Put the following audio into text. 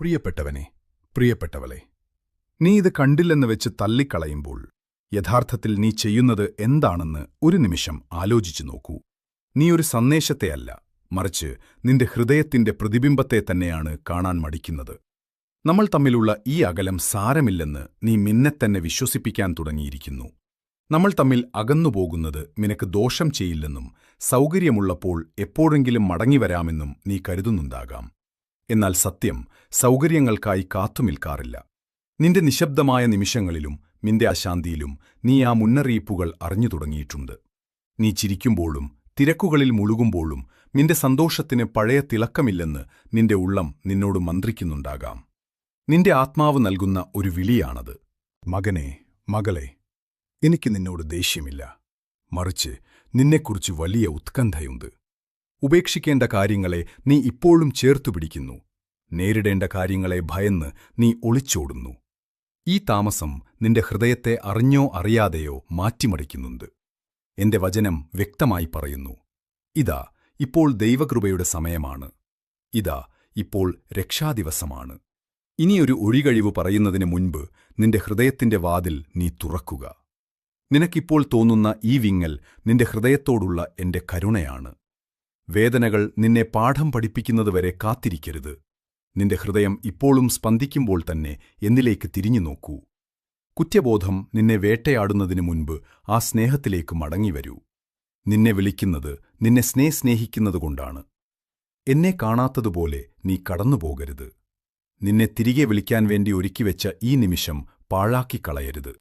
പ്രിയപ്പെട്ടവനെ, പ്രിയപ്പെട്ടവളെ, നീ ഇത് കണ്ടില്ലെന്ന് വെച്ച് തള്ളിക്കളയുമ്പോൾ യഥാർത്ഥത്തിൽ നീ ചെയ്യുന്നത് എന്താണെന്ന് ഒരു നിമിഷം ആലോചിച്ചു നോക്കൂ. നീ ഒരു സന്ദേശത്തെയല്ല, മറിച്ച് നിന്റെ ഹൃദയത്തിന്റെ പ്രതിബിംബത്തെ തന്നെയാണ് കാണാൻ മടിക്കുന്നത്. നമ്മൾ തമ്മിലുള്ള ഈ അകലം സാരമില്ലെന്ന് നീ നിന്നെത്തന്നെ വിശ്വസിപ്പിക്കാൻ തുടങ്ങിയിരിക്കുന്നു. നമ്മൾ തമ്മിൽ അകന്നുപോകുന്നത് നിനക്ക് ദോഷം ചെയ്യില്ലെന്നും സൗകര്യമുള്ളപ്പോൾ എപ്പോഴെങ്കിലും മടങ്ങിവരാമെന്നും നീ കരുതുന്നുണ്ടാകാം. എന്നാൽ സത്യം സൗകര്യങ്ങൾക്കായി കാത്തുനിൽക്കാറില്ല. നിന്റെ നിശബ്ദമായ നിമിഷങ്ങളിലും നിന്റെ അശാന്തിയിലും നീ ആ മുന്നറിയിപ്പുകൾ അറിഞ്ഞു തുടങ്ങിയിട്ടുണ്ട്. നീ ചിരിക്കുമ്പോഴും തിരക്കുകളിൽ മുഴുകുമ്പോഴും നിന്റെ സന്തോഷത്തിന് പഴയ തിളക്കമില്ലെന്ന് നിന്റെ ഉള്ളം നിന്നോട് മന്ത്രിക്കുന്നുണ്ടാകാം. നിന്റെ ആത്മാവ് നൽകുന്ന ഒരു വിളിയാണത്. മകനേ, മകളെ, എനിക്ക് നിന്നോട് ദേഷ്യമില്ല, മറിച്ച് നിന്നെക്കുറിച്ച് വലിയ ഉത്കണ്ഠയുണ്ട്. ഉപേക്ഷിക്കേണ്ട കാര്യങ്ങളെ നീ ഇപ്പോഴും ചേർത്തുപിടിക്കുന്നു. നേരിടേണ്ട കാര്യങ്ങളെ ഭയന്ന് നീ ഒളിച്ചോടുന്നു. ഈ താമസം നിന്റെ ഹൃദയത്തെ അറിഞ്ഞോ അറിയാതെയോ മാറ്റിമറിക്കുന്നുണ്ട്. എന്റെ വചനം വ്യക്തമായി പറയുന്നു, ഇതാ ഇപ്പോൾ ദൈവകൃപയുടെ സമയമാണ്. ഇതാ ഇപ്പോൾ രക്ഷാദിവസമാണ്. ഇനിയൊരു ഒഴികഴിവ് പറയുന്നതിന് മുൻപ് നിന്റെ ഹൃദയത്തിന്റെ വാതിൽ നീ തുറക്കുക. നിനക്കിപ്പോൾ തോന്നുന്ന ഈ വിങ്ങൽ നിന്റെ ഹൃദയത്തോടുള്ള എന്റെ കരുണയാണ്. വേദനകൾ നിന്നെ പാഠം പഠിപ്പിക്കുന്നതുവരെ കാത്തിരിക്കരുത്. നിന്റെ ഹൃദയം ഇപ്പോഴും സ്പന്ദിക്കുമ്പോൾ തന്നെ എന്നിലേക്ക് തിരിഞ്ഞു നോക്കൂ. കുറ്റബോധം നിന്നെ വേട്ടയാടുന്നതിനു മുൻപ് ആ സ്നേഹത്തിലേക്ക് മടങ്ങിവരൂ. നിന്നെ വിളിക്കുന്നത് നിന്നെ സ്നേഹിക്കുന്നതുകൊണ്ടാണ്. എന്നെ കാണാത്തതുപോലെ നീ കടന്നുപോകരുത്. നിന്നെ തിരികെ വിളിക്കാൻ വേണ്ടി ഒരുക്കിവെച്ച ഈ നിമിഷം പാഴാക്കിക്കളയരുത്.